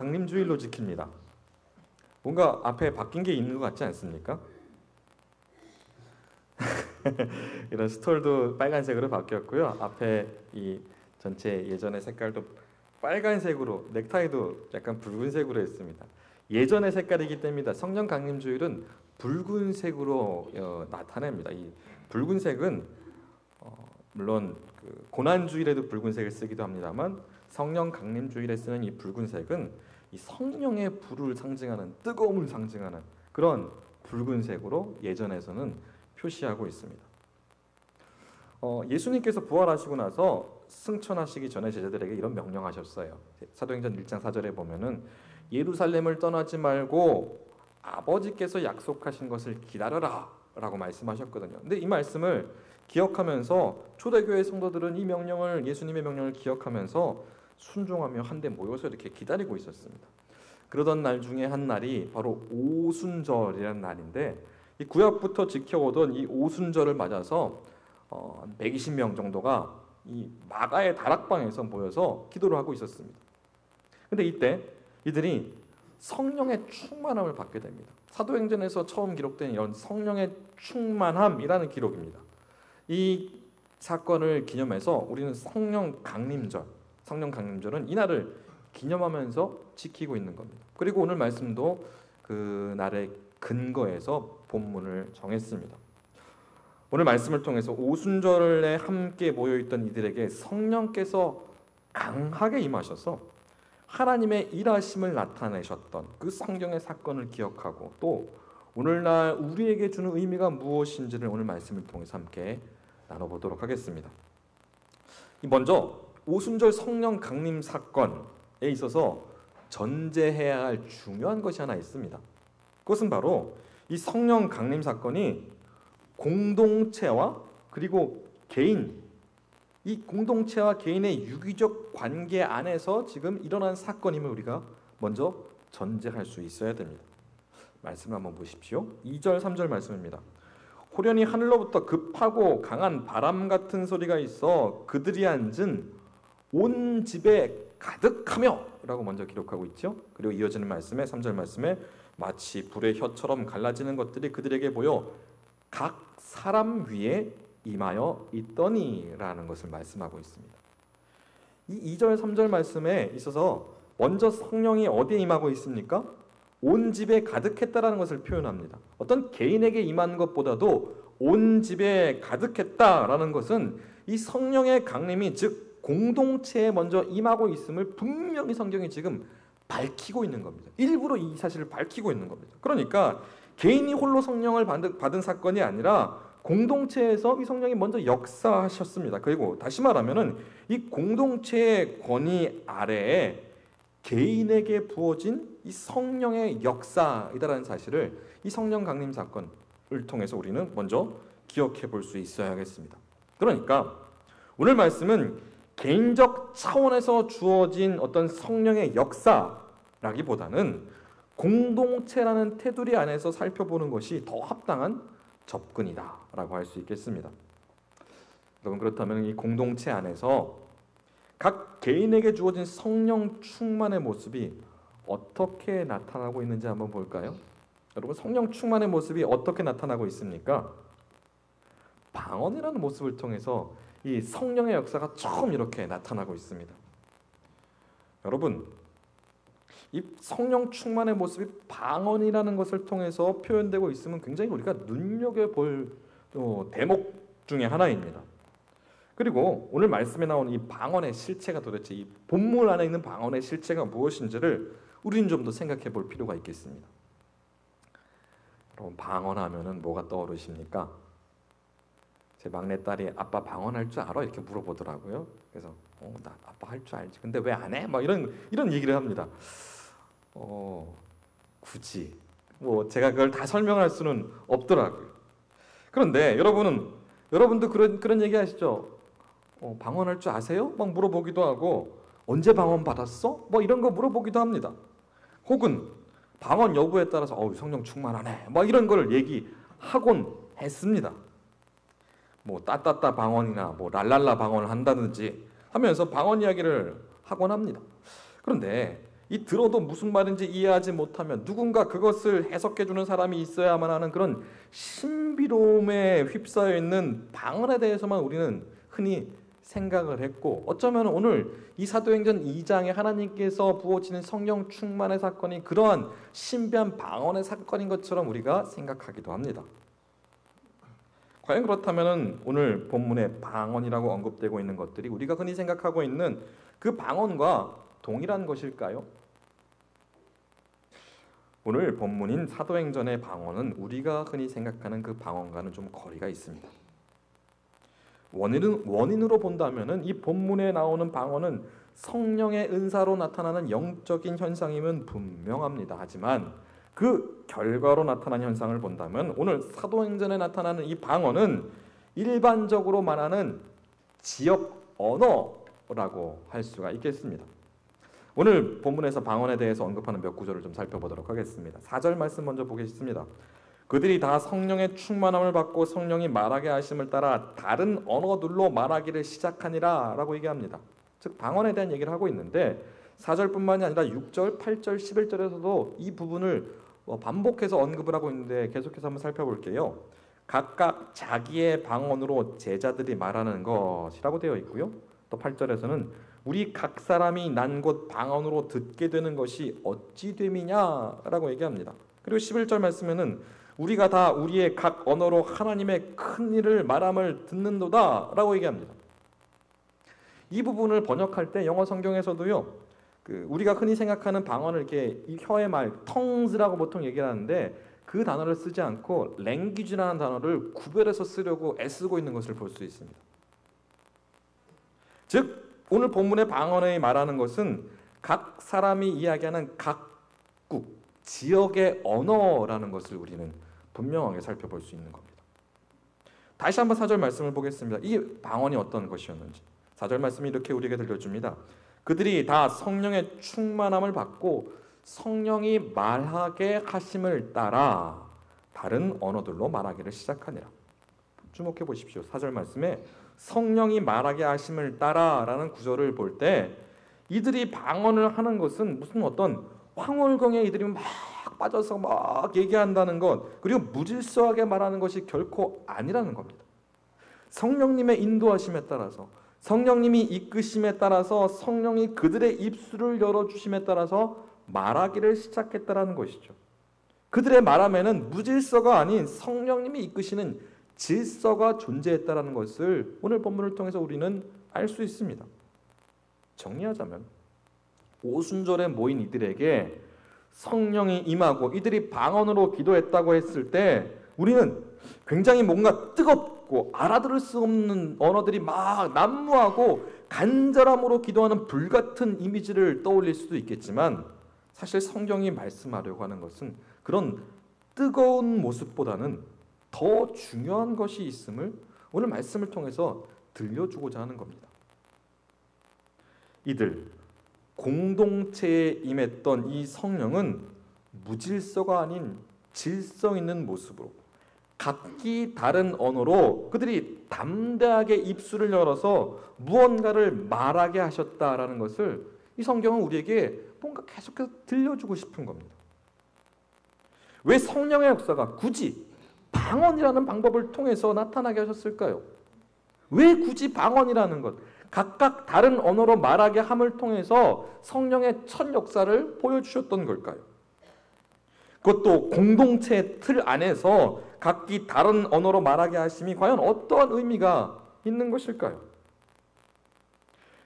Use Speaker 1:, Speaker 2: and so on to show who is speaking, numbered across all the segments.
Speaker 1: 강림주일로 지킵니다. 뭔가 앞에 바뀐 게 있는 것 같지 않습니까? 이런 스톨도 빨간색으로 바뀌었고요. 앞에 이 전체 예전의 색깔도 빨간색으로, 넥타이도 약간 붉은색으로 했습니다. 예전의 색깔이기 때문에 성령 강림주일은 붉은색으로 나타냅니다. 이 붉은색은 물론 그 고난주일에도 붉은색을 쓰기도 합니다만 성령 강림주일에 쓰는 이 붉은색은 이 성령의 불을 상징하는, 뜨거움을 상징하는 그런 붉은색으로 예전에서는 표시하고 있습니다. 예수님께서 부활하시고 나서 승천하시기 전에 제자들에게 이런 명령하셨어요. 사도행전 1장 4절에 보면은 예루살렘을 떠나지 말고 아버지께서 약속하신 것을 기다려라 라고 말씀하셨거든요. 근데 이 말씀을 기억하면서 초대교회 성도들은 이 명령을, 예수님의 명령을 기억하면서 순종하며 한데 모여서 이렇게 기다리고 있었습니다. 그러던 날 중에 한 날이 바로 오순절이라는 날인데, 이 구약부터 지켜오던 이 오순절을 맞아서 120명 정도가 이 마가의 다락방에서 모여서 기도를 하고 있었습니다. 근데 이때 이들이 성령의 충만함을 받게 됩니다. 사도행전에서 처음 기록된 이런 성령의 충만함이라는 기록입니다. 이 사건을 기념해서 우리는 성령 강림절은 이날을 기념하면서 지키고 있는 겁니다. 그리고 오늘 말씀도 그 날의 근거에서 본문을 정했습니다. 오늘 말씀을 통해서 오순절에 함께 모여있던 이들에게 성령께서 강하게 임하셔서 하나님의 일하심을 나타내셨던 그 성경의 사건을 기억하고, 또 오늘날 우리에게 주는 의미가 무엇인지를 오늘 말씀을 통해서 함께 나눠보도록 하겠습니다. 먼저 오순절 성령 강림 사건에 있어서 전제해야 할 중요한 것이 하나 있습니다. 그것은 바로 이 성령 강림 사건이 공동체와 그리고 개인, 이 공동체와 개인의 유기적 관계 안에서 지금 일어난 사건임을 우리가 먼저 전제할 수 있어야 됩니다. 말씀을 한번 보십시오. 2절 3절 말씀입니다. 호련히 하늘로부터 급하고 강한 바람 같은 소리가 있어 그들이 앉은 온 집에 가득하며 라고 먼저 기록하고 있죠. 그리고 이어지는 말씀에 3절 말씀에 마치 불의 혀처럼 갈라지는 것들이 그들에게 보여 각 사람 위에 임하여 있더니 라는 것을 말씀하고 있습니다. 이 2절 3절 말씀에 있어서 먼저 성령이 어디에 임하고 있습니까? 온 집에 가득했다라는 것을 표현합니다. 어떤 개인에게 임한 것보다도 온 집에 가득했다라는 것은 이 성령의 강림이, 즉 공동체에 먼저 임하고 있음을 분명히 성경이 지금 밝히고 있는 겁니다. 일부러 이 사실을 밝히고 있는 겁니다. 그러니까 개인이 홀로 성령을 받은 사건이 아니라 공동체에서 이 성령이 먼저 역사하셨습니다. 그리고 다시 말하면은 이 공동체의 권위 아래에 개인에게 부어진 이 성령의 역사이다라는 사실을 이 성령 강림 사건을 통해서 우리는 먼저 기억해 볼 수 있어야겠습니다. 그러니까 오늘 말씀은 개인적 차원에서 주어진 어떤 성령의 역사라기보다는 공동체라는 테두리 안에서 살펴보는 것이 더 합당한 접근이다라고 할 수 있겠습니다. 여러분, 그렇다면 이 공동체 안에서 각 개인에게 주어진 성령 충만의 모습이 어떻게 나타나고 있는지 한번 볼까요? 여러분, 성령 충만의 모습이 어떻게 나타나고 있습니까? 방언이라는 모습을 통해서 이 성령의 역사가 처음 이렇게 나타나고 있습니다. 여러분, 이 성령 충만의 모습이 방언이라는 것을 통해서 표현되고 있으면 굉장히 우리가 눈여겨볼 대목 중에 하나입니다. 그리고 오늘 말씀에 나오는 이 방언의 실체가 도대체, 이 본문 안에 있는 방언의 실체가 무엇인지를 우리는 좀 더 생각해 볼 필요가 있겠습니다. 여러분, 방언하면은 뭐가 떠오르십니까? 제 막내딸이 아빠 방언할 줄 알아? 이렇게 물어보더라고요. 그래서 나 아빠 할 줄 알지. 근데 왜 안 해? 막 이런 얘기를 합니다. 굳이 제가 그걸 다 설명할 수는 없더라고요. 그런데 여러분도 그런 얘기 하시죠? 방언할 줄 아세요? 막 물어보기도 하고, 언제 방언 받았어? 뭐 이런 거 물어보기도 합니다. 혹은 방언 여부에 따라서 성령 충만하네, 뭐 이런 걸 얘기하곤 했습니다. 따따따 방언이나 랄랄라 방언을 한다든지 하면서 방언 이야기를 하곤 합니다. 그런데 이 들어도 무슨 말인지 이해하지 못하면 누군가 그것을 해석해 주는 사람이 있어야만 하는 그런 신비로움에 휩싸여 있는 방언에 대해서만 우리는 흔히 생각을 했고, 어쩌면 오늘 이 사도행전 2장에 하나님께서 부어지는 성령 충만의 사건이 그러한 신비한 방언의 사건인 것처럼 우리가 생각하기도 합니다. 과연 그렇다면 오늘 본문에 방언이라고 언급되고 있는 것들이 우리가 흔히 생각하고 있는 그 방언과 동일한 것일까요? 오늘 본문인 사도행전의 방언은 우리가 흔히 생각하는 그 방언과는 좀 거리가 있습니다. 원인으로 본다면은 이 본문에 나오는 방언은 성령의 은사로 나타나는 영적인 현상임은 분명합니다. 하지만 그 결과로 나타난 현상을 본다면 오늘 사도행전에 나타나는 이 방언은 일반적으로 말하는 지역 언어라고 할 수가 있겠습니다. 오늘 본문에서 방언에 대해서 언급하는 몇 구절을 좀 살펴보도록 하겠습니다. 4절 말씀 먼저 보겠습니다. 그들이 다 성령의 충만함을 받고 성령이 말하게 하심을 따라 다른 언어들로 말하기를 시작하니라 라고 얘기합니다. 즉 방언에 대한 얘기를 하고 있는데 4절뿐만이 아니라 6절, 8절, 11절에서도 이 부분을 반복해서 언급을 하고 있는데 계속해서 한번 살펴볼게요. 각각 자기의 방언으로 제자들이 말하는 것이라고 되어 있고요. 또 8절에서는 우리 각 사람이 난 곳 방언으로 듣게 되는 것이 어찌 됨이냐라고 얘기합니다. 그리고 11절 말씀에는 우리가 다 우리의 각 언어로 하나님의 큰 일을 말함을 듣는도다라고 얘기합니다. 이 부분을 번역할 때 영어 성경에서도요. 우리가 흔히 생각하는 방언을 이렇게 혀의 말, tongues라고 보통 얘기를 하는데 그 단어를 쓰지 않고 language라는 단어를 구별해서 쓰려고 애쓰고 있는 것을 볼 수 있습니다. 즉 오늘 본문의 방언에 말하는 것은 각 사람이 이야기하는 각국, 지역의 언어라는 것을 우리는 분명하게 살펴볼 수 있는 겁니다. 다시 한번 4절 말씀을 보겠습니다. 이 방언이 어떤 것이었는지 4절 말씀이 이렇게 우리에게 들려줍니다. 그들이 다 성령의 충만함을 받고 성령이 말하게 하심을 따라 다른 언어들로 말하기를 시작하니라. 주목해 보십시오. 4절 말씀에 성령이 말하게 하심을 따라라는 구절을 볼 때 이들이 방언을 하는 것은 무슨 어떤 황홀경에 이들이 막 빠져서 막 얘기한다는 것, 그리고 무질서하게 말하는 것이 결코 아니라는 겁니다. 성령님의 인도하심에 따라서, 성령님이 이끄심에 따라서, 성령이 그들의 입술을 열어주심에 따라서 말하기를 시작했다라는 것이죠. 그들의 말함에는 무질서가 아닌 성령님이 이끄시는 질서가 존재했다라는 것을 오늘 본문을 통해서 우리는 알 수 있습니다. 정리하자면 오순절에 모인 이들에게 성령이 임하고 이들이 방언으로 기도했다고 했을 때 우리는 굉장히 뭔가 뜨겁고 알아들을 수 없는 언어들이 막 난무하고 간절함으로 기도하는 불같은 이미지를 떠올릴 수도 있겠지만 사실 성경이 말씀하려고 하는 것은 그런 뜨거운 모습보다는 더 중요한 것이 있음을 오늘 말씀을 통해서 들려주고자 하는 겁니다. 이들 공동체에 임했던 이 성령은 무질서가 아닌 질서 있는 모습으로 각기 다른 언어로 그들이 담대하게 입술을 열어서 무언가를 말하게 하셨다라는 것을 이 성경은 우리에게 뭔가 계속해서 들려주고 싶은 겁니다. 왜 성령의 역사가 굳이 방언이라는 방법을 통해서 나타나게 하셨을까요? 왜 굳이 방언이라는 것, 각각 다른 언어로 말하게 함을 통해서 성령의 첫 역사를 보여주셨던 걸까요? 그것도 공동체 틀 안에서 각기 다른 언어로 말하게 하심이 과연 어떠한 의미가 있는 것일까요?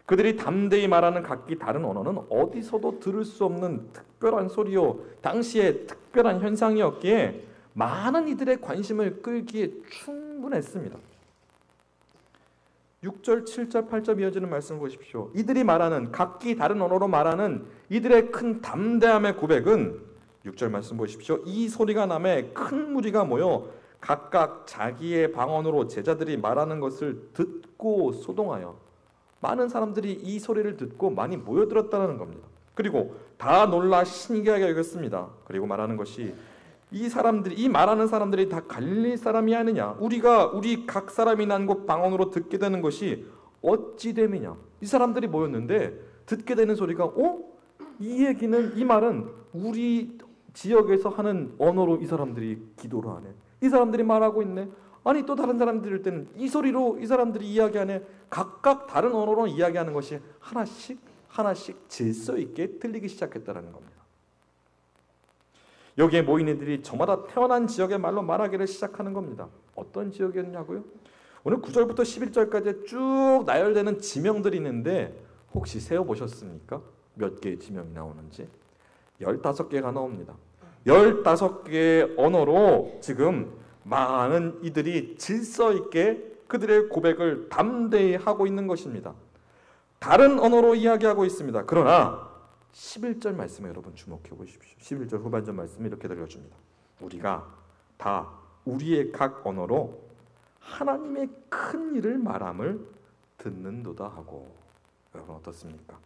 Speaker 1: 그들이 담대히 말하는 각기 다른 언어는 어디서도 들을 수 없는 특별한 소리요, 당시의 특별한 현상이었기에 많은 이들의 관심을 끌기에 충분했습니다. 6절, 7절, 8절 이어지는 말씀을 보십시오. 이들이 말하는 각기 다른 언어로 말하는 이들의 큰 담대함의 고백은 6절 말씀 보십시오. 이 소리가 나매 큰 무리가 모여 각각 자기의 방언으로 제자들이 말하는 것을 듣고 소동하여 많은 사람들이 이 소리를 듣고 많이 모여들었다는 겁니다. 그리고 다 놀라 신기하게 여겼습니다. 그리고 말하는 것이 이 말하는 사람들이 다 갈릴리 사람이 아니냐? 우리 각 사람이 난 곳 방언으로 듣게 되는 것이 어찌 됨이냐? 이 사람들이 모였는데 듣게 되는 소리가 이 얘기는, 이 말은 우리 지역에서 하는 언어로 이 사람들이 기도를 하네. 이 사람들이 말하고 있네. 아니 또 다른 사람들 들을 때는 이 소리로 이 사람들이 이야기하네. 각각 다른 언어로 이야기하는 것이 하나씩 질서 있게 들리기 시작했다는 겁니다. 여기에 모인 이들이 저마다 태어난 지역의 말로 말하기를 시작하는 겁니다. 어떤 지역이었냐고요? 오늘 9절부터 11절까지 쭉 나열되는 지명들이 있는데 혹시 세어보셨습니까? 몇 개의 지명이 나오는지? 15개가 나옵니다. 15개의 언어로 지금 많은 이들이 질서 있게 그들의 고백을 담대히 하고 있는 것입니다. 다른 언어로 이야기하고 있습니다. 그러나 11절 말씀에 여러분 주목해 보십시오. 11절 후반절 말씀이 이렇게 들려줍니다. 우리가 다 우리의 각 언어로 하나님의 큰 일을 말함을 듣는도다 하고. 여러분 어떻습니까?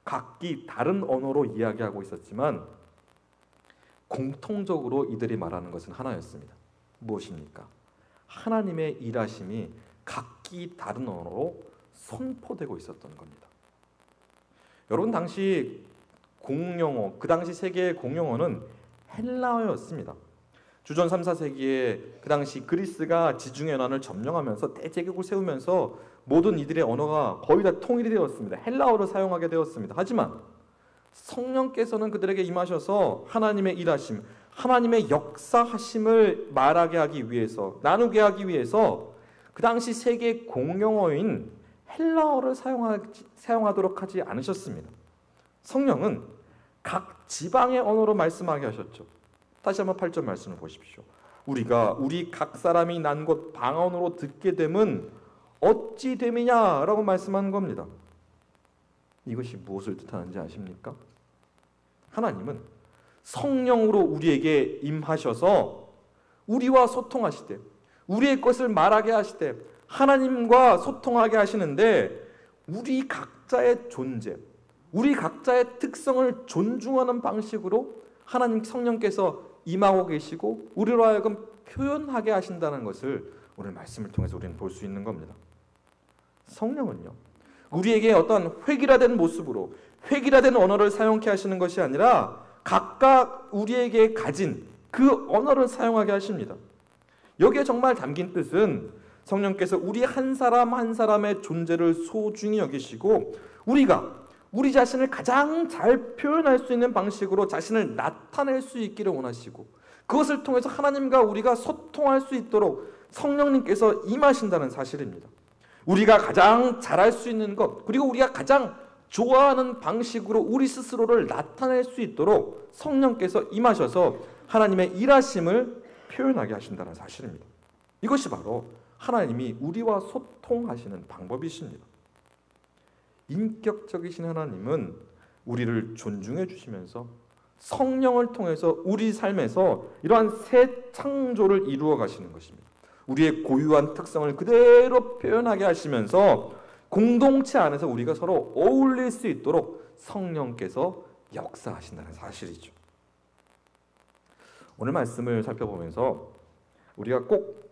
Speaker 1: 각기 다른 언어로 이야기하고 있었지만 공통적으로 이들이 말하는 것은 하나였습니다. 무엇입니까? 하나님의 일하심이 각기 다른 언어로 선포되고 있었던 겁니다. 여러분 당시 공용어, 그 당시 세계의 공용어는 헬라어였습니다. 주전 3, 4세기에 그 당시 그리스가 지중해 연안을 점령하면서 대제국을 세우면서 모든 이들의 언어가 거의 다 통일이 되었습니다. 헬라어를 사용하게 되었습니다. 하지만 성령께서는 그들에게 임하셔서 하나님의 일하심, 하나님의 역사하심을 말하게 하기 위해서, 나누게 하기 위해서 그 당시 세계 공용어인 헬라어를 사용하도록 하지 않으셨습니다. 성령은 각 지방의 언어로 말씀하게 하셨죠. 다시 한번 8절 말씀을 보십시오. 우리가 우리 각 사람이 난 곳 방언으로 듣게 됨은 어찌 됨이냐라고 말씀하는 겁니다. 이것이 무엇을 뜻하는지 아십니까? 하나님은 성령으로 우리에게 임하셔서 우리와 소통하시되 우리의 것을 말하게 하시되 하나님과 소통하게 하시는데 우리 각자의 존재, 우리 각자의 특성을 존중하는 방식으로 하나님 성령께서 임하고 계시고 우리로 하여금 표현하게 하신다는 것을 오늘 말씀을 통해서 우리는 볼 수 있는 겁니다. 성령은요, 우리에게 어떤 획일화된 모습으로 획일화된 언어를 사용케 하시는 것이 아니라 각각 우리에게 가진 그 언어를 사용하게 하십니다. 여기에 정말 담긴 뜻은 성령께서 우리 한 사람 한 사람의 존재를 소중히 여기시고 우리가 우리 자신을 가장 잘 표현할 수 있는 방식으로 자신을 나타낼 수 있기를 원하시고 그것을 통해서 하나님과 우리가 소통할 수 있도록 성령님께서 임하신다는 사실입니다. 우리가 가장 잘할 수 있는 것, 그리고 우리가 가장 좋아하는 방식으로 우리 스스로를 나타낼 수 있도록 성령께서 임하셔서 하나님의 일하심을 표현하게 하신다는 사실입니다. 이것이 바로 하나님이 우리와 소통하시는 방법이십니다. 인격적이신 하나님은 우리를 존중해 주시면서 성령을 통해서 우리 삶에서 이러한 새 창조를 이루어 가시는 것입니다. 우리의 고유한 특성을 그대로 표현하게 하시면서 공동체 안에서 우리가 서로 어울릴 수 있도록 성령께서 역사하신다는 사실이죠. 오늘 말씀을 살펴보면서 우리가 꼭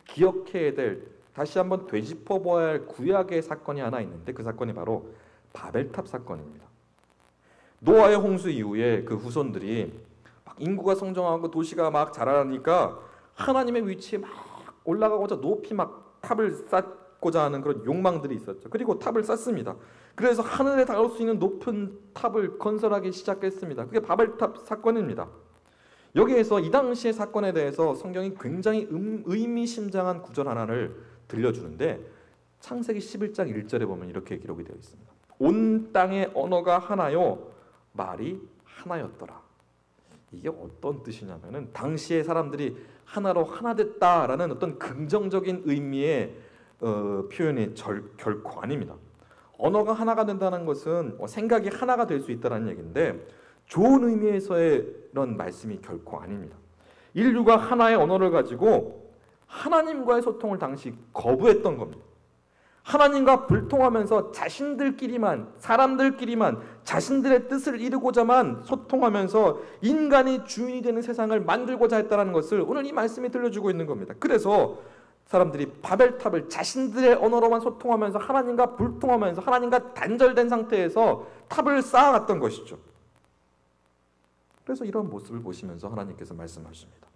Speaker 1: 기억해야 될, 다시 한번 되짚어봐야 할 구약의 사건이 하나 있는데 그 사건이 바로 바벨탑 사건입니다. 노아의 홍수 이후에 그 후손들이 막 인구가 성장하고 도시가 막 자라니까 하나님의 위치에 막 올라가고자 높이 막 탑을 쌓고자 하는 그런 욕망들이 있었죠. 그리고 탑을 쌓습니다. 그래서 하늘에 닿을 수 있는 높은 탑을 건설하기 시작했습니다. 그게 바벨탑 사건입니다. 여기에서 이 당시의 사건에 대해서 성경이 굉장히 의미심장한 구절 하나를 들려주는데 창세기 11장 1절에 보면 이렇게 기록이 되어 있습니다. 온 땅의 언어가 하나요 말이 하나였더라. 이게 어떤 뜻이냐면은 당시의 사람들이 하나로 하나 됐다라는 어떤 긍정적인 의미의 표현이 결코 아닙니다. 언어가 하나가 된다는 것은 생각이 하나가 될 수 있다는 얘기인데 좋은 의미에서의 이런 말씀이 결코 아닙니다. 인류가 하나의 언어를 가지고 하나님과의 소통을 당시 거부했던 겁니다. 하나님과 불통하면서 자신들끼리만, 사람들끼리만 자신들의 뜻을 이루고자만 소통하면서 인간이 주인이 되는 세상을 만들고자 했다는 것을 오늘 이 말씀이 들려주고 있는 겁니다. 그래서 사람들이 바벨탑을 자신들의 언어로만 소통하면서 하나님과 불통하면서 하나님과 단절된 상태에서 탑을 쌓아갔던 것이죠. 그래서 이런 모습을 보시면서 하나님께서 말씀하십니다.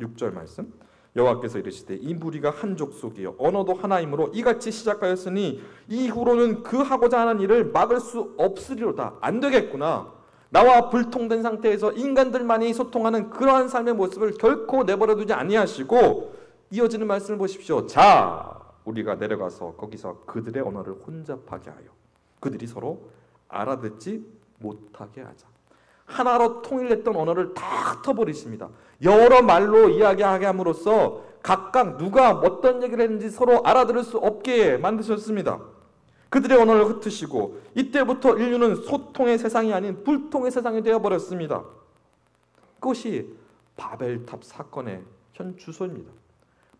Speaker 1: 6절 말씀, 여호와께서 이르시되 이 무리가 한 족속이요 언어도 하나이므로 이같이 시작하였으니 이후로는 그 하고자 하는 일을 막을 수 없으리로다. 안 되겠구나. 나와 불통된 상태에서 인간들만이 소통하는 그러한 삶의 모습을 결코 내버려두지 아니하시고, 이어지는 말씀을 보십시오. 자, 우리가 내려가서 거기서 그들의 언어를 혼잡하게 하여 그들이 서로 알아듣지 못하게 하자. 하나로 통일했던 언어를 다 흩어버리십니다. 여러 말로 이야기하게 함으로써 각각 누가 어떤 얘기를 했는지 서로 알아들을 수 없게 만드셨습니다. 그들의 언어를 흩으시고 이때부터 인류는 소통의 세상이 아닌 불통의 세상이 되어버렸습니다. 그것이 바벨탑 사건의 현 주소입니다.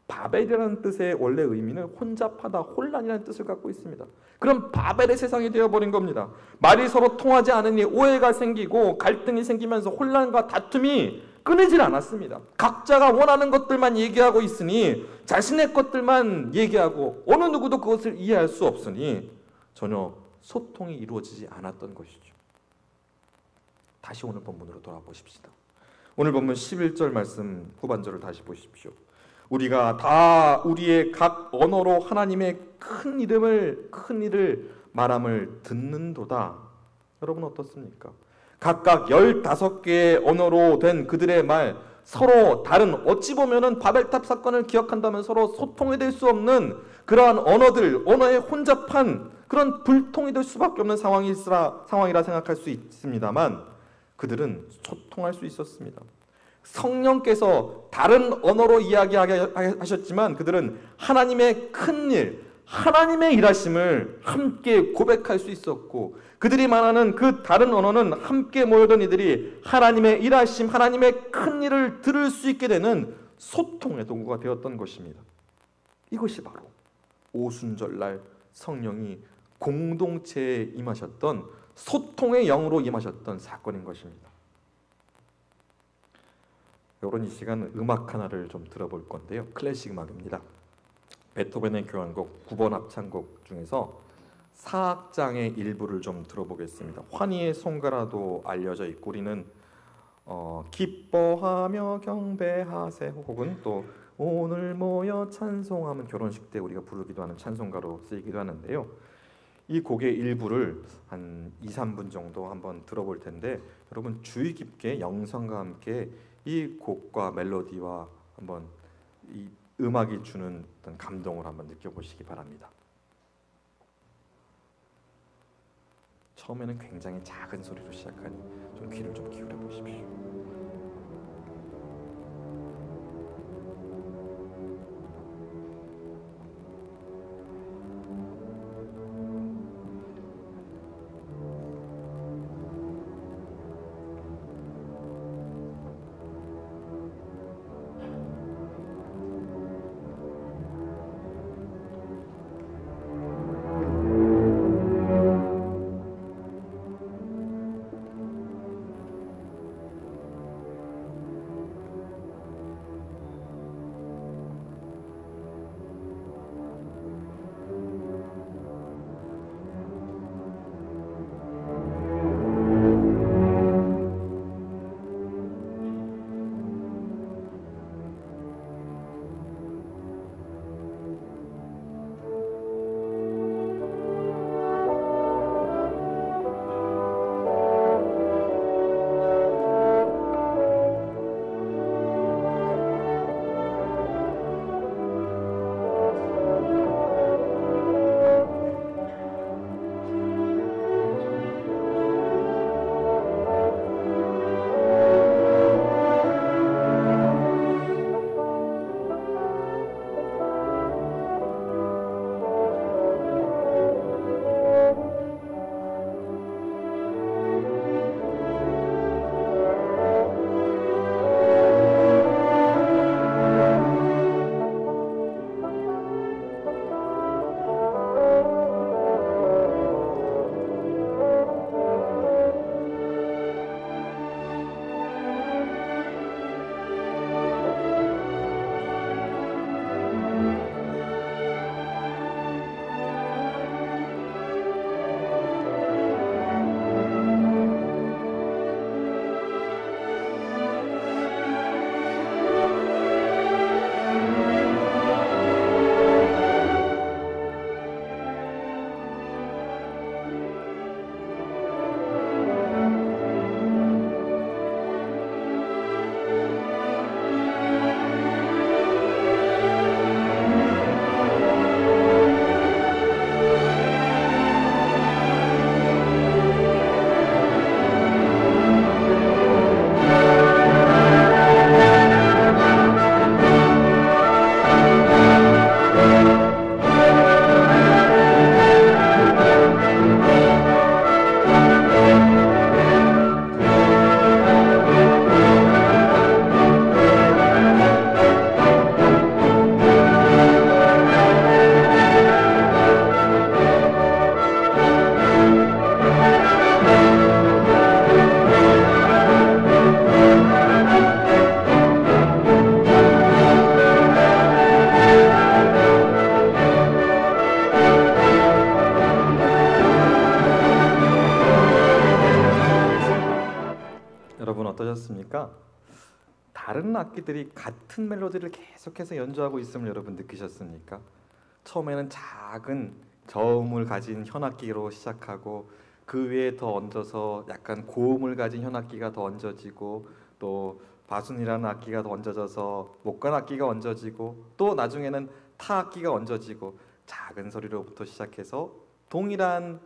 Speaker 1: 바벨이라는 뜻의 원래 의미는 혼잡하다, 혼란이라는 뜻을 갖고 있습니다. 그럼 바벨의 세상이 되어버린 겁니다. 말이 서로 통하지 않으니 오해가 생기고 갈등이 생기면서 혼란과 다툼이 끊이질 않았습니다. 각자가 원하는 것들만 얘기하고 있으니, 자신의 것들만 얘기하고 어느 누구도 그것을 이해할 수 없으니 전혀 소통이 이루어지지 않았던 것이죠. 다시 오늘 본문으로 돌아보십시다. 오늘 본문 11절 말씀 후반절을 다시 보십시오. 우리가 다 우리의 각 언어로 하나님의 큰 일을 말함을 듣는도다. 여러분 어떻습니까? 각각 15개의 언어로 된 그들의 말, 서로 다른, 어찌 보면은 바벨탑 사건을 기억한다면 서로 소통이 될 수 없는 그러한 언어의 혼잡한 그런 불통이 될 수밖에 없는 상황이라 생각할 수 있습니다만, 그들은 소통할 수 있었습니다. 성령께서 다른 언어로 이야기하게 하셨지만 그들은 하나님의 큰 일, 하나님의 일하심을 함께 고백할 수 있었고, 그들이 말하는 그 다른 언어는 함께 모여든 이들이 하나님의 일하심, 하나님의 큰 일을 들을 수 있게 되는 소통의 도구가 되었던 것입니다. 이것이 바로 오순절날 성령이 공동체에 임하셨던, 소통의 영으로 임하셨던 사건인 것입니다. 여러분, 이 시간 음악 하나를 좀 들어볼 건데요. 클래식 음악입니다. 베토벤의 교향곡 9번 합창곡 중에서 4악장의 일부를 좀 들어보겠습니다. 환희의 송가라도 알려져 있고, 우리는 기뻐하며 경배하세, 혹은 또 오늘 모여 찬송하면 결혼식 때 우리가 부르기도 하는 찬송가로 쓰이기도 하는데요. 이 곡의 일부를 한 2, 3분 정도 한번 들어볼 텐데, 여러분 주의 깊게 영성과 함께 이 곡과 멜로디와 한번 이 음악이 주는 어떤 감동을 한번 느껴보시기 바랍니다. 처음에는 굉장히 작은 소리로 시작하니 좀 귀를 좀 기울여 보십시오. 여러분 어떠셨습니까? 다른 악기들이 같은 멜로디를 계속해서 연주하고 있음을 여러분 느끼셨습니까? 처음에는 작은 저음을 가진 현악기로 시작하고 그 위에 더 얹어서 약간 고음을 가진 현악기가 더 얹어지고 또 바순이라는 악기가 더 얹어져서 목관 악기가 얹어지고 또 나중에는 타악기가 얹어지고 작은 소리로부터 시작해서 동일한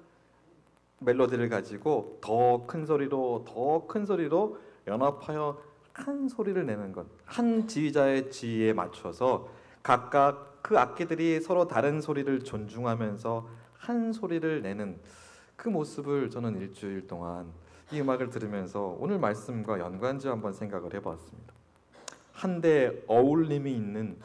Speaker 1: 멜로디를 가지고 더 큰 소리로 더 큰 소리로 연합하여 큰 소리를 내는 것, 한 지휘자의 지휘에 맞춰서 각각 그 악기들이 서로 다른 소리를 존중하면서 한 소리를 내는 그 모습을 저는 일주일 동안 이 음악을 들으면서 오늘 말씀과 연관지어 한번 생각을 해봤습니다. 한데 어울림이 있는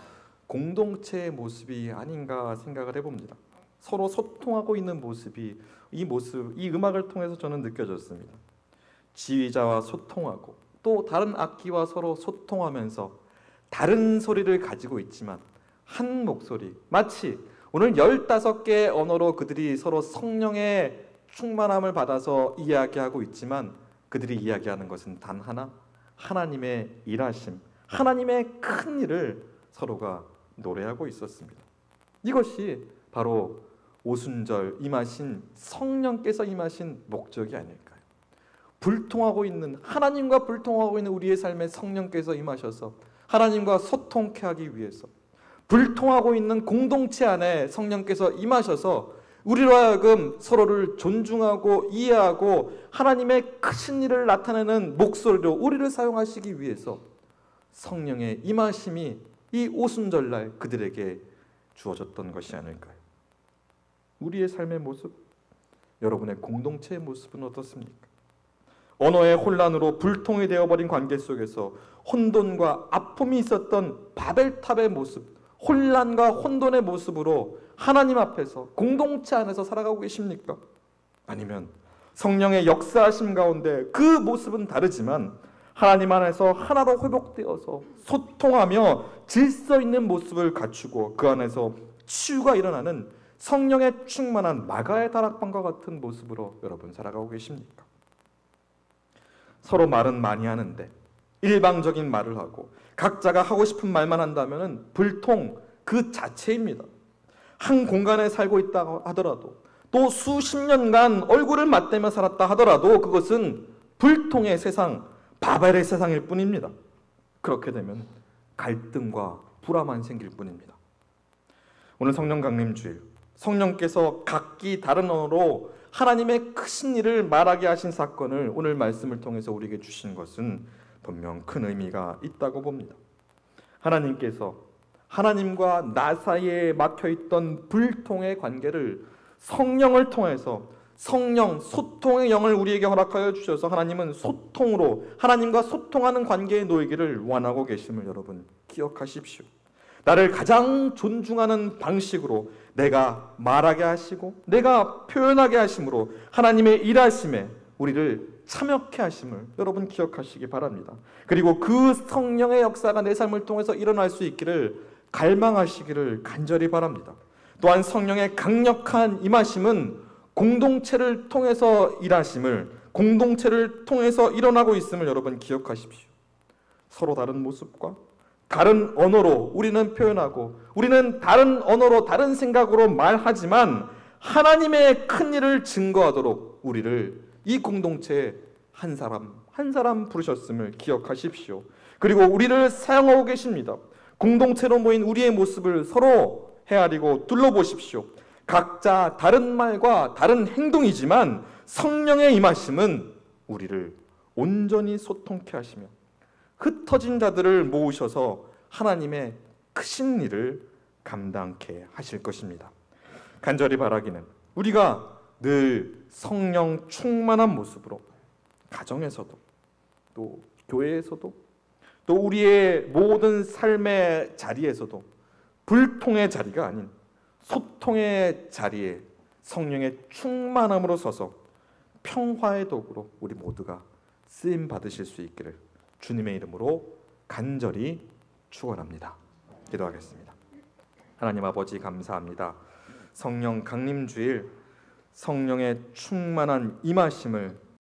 Speaker 1: 공동체의 모습이 아닌가 생각을 해봅니다. 서로 소통하고 있는 모습이 이 음악을 통해서 저는 느껴졌습니다. 지휘자와 소통하고 또 다른 악기와 서로 소통하면서 다른 소리를 가지고 있지만 한 목소리, 마치 오늘 15개의 언어로 그들이 서로 성령의 충만함을 받아서 이야기하고 있지만 그들이 이야기하는 것은 단 하나, 하나님의 일하심, 하나님의 큰 일을 서로가 노래하고 있었습니다. 이것이 바로 오순절 임하신 성령께서 임하신 목적이 아닐까요? 불통하고 있는 하나님과 불통하고 있는 우리의 삶에 성령께서 임하셔서 하나님과 소통케 하기 위해서 불통하고 있는 공동체 안에 성령께서 임하셔서 우리로 하여금 서로를 존중하고 이해하고 하나님의 크신 일을 나타내는 목소리로 우리를 사용하시기 위해서 성령의 임하심이 이 오순절날 그들에게 주어졌던 것이 아닐까요? 우리의 삶의 모습, 여러분의 공동체의 모습은 어떻습니까? 언어의 혼란으로 불통이 되어버린 관계 속에서 혼돈과 아픔이 있었던 바벨탑의 모습, 혼란과 혼돈의 모습으로 하나님 앞에서 공동체 안에서 살아가고 계십니까? 아니면 성령의 역사하심 가운데 그 모습은 다르지만 하나님 안에서 하나로 회복되어서 소통하며 질서 있는 모습을 갖추고 그 안에서 치유가 일어나는 성령의 충만한 마가의 다락방과 같은 모습으로 여러분 살아가고 계십니까? 서로 말은 많이 하는데 일방적인 말을 하고 각자가 하고 싶은 말만 한다면 불통 그 자체입니다. 한 공간에 살고 있다 하더라도 또 수십 년간 얼굴을 맞대며 살았다 하더라도 그것은 불통의 세상, 바벨의 세상일 뿐입니다. 그렇게 되면 갈등과 불화만 생길 뿐입니다. 오늘 성령 강림 주일, 성령께서 각기 다른 언어로 하나님의 크신 일을 말하게 하신 사건을 오늘 말씀을 통해서 우리에게 주신 것은 분명 큰 의미가 있다고 봅니다. 하나님께서 하나님과 나 사이에 막혀있던 불통의 관계를 성령을 통해서 성령, 소통의 영을 우리에게 허락하여 주셔서 하나님은 소통으로 하나님과 소통하는 관계에 놓이기를 원하고 계심을 여러분 기억하십시오. 나를 가장 존중하는 방식으로 내가 말하게 하시고 내가 표현하게 하심으로 하나님의 일하심에 우리를 참여케 하심을 여러분 기억하시기 바랍니다. 그리고 그 성령의 역사가 내 삶을 통해서 일어날 수 있기를 갈망하시기를 간절히 바랍니다. 또한 성령의 강력한 임하심은 공동체를 통해서 일하심을, 공동체를 통해서 일어나고 있음을 여러분 기억하십시오. 서로 다른 모습과 다른 언어로 우리는 표현하고 우리는 다른 언어로 다른 생각으로 말하지만 하나님의 큰 일을 증거하도록 우리를 이 공동체에 한 사람 부르셨음을 기억하십시오. 그리고 우리를 사용하고 계십니다. 공동체로 모인 우리의 모습을 서로 헤아리고 둘러보십시오. 각자 다른 말과 다른 행동이지만 성령의 임하심은 우리를 온전히 소통케 하시며 흩어진 자들을 모으셔서 하나님의 크신 일을 감당케 하실 것입니다. 간절히 바라기는 우리가 늘 성령 충만한 모습으로 가정에서도 또 교회에서도 또 우리의 모든 삶의 자리에서도 불통의 자리가 아닌 소통의 자리에 성령의 충만함으로 서서 평화의 도구로 우리 모두가 쓰임 받으실 수 있기를 주님의 이름으로 간절히 축원합니다. 기도하겠습니다. 하나님 아버지 감사합니다. 성령 강림주일 성령의 충만한 임하심을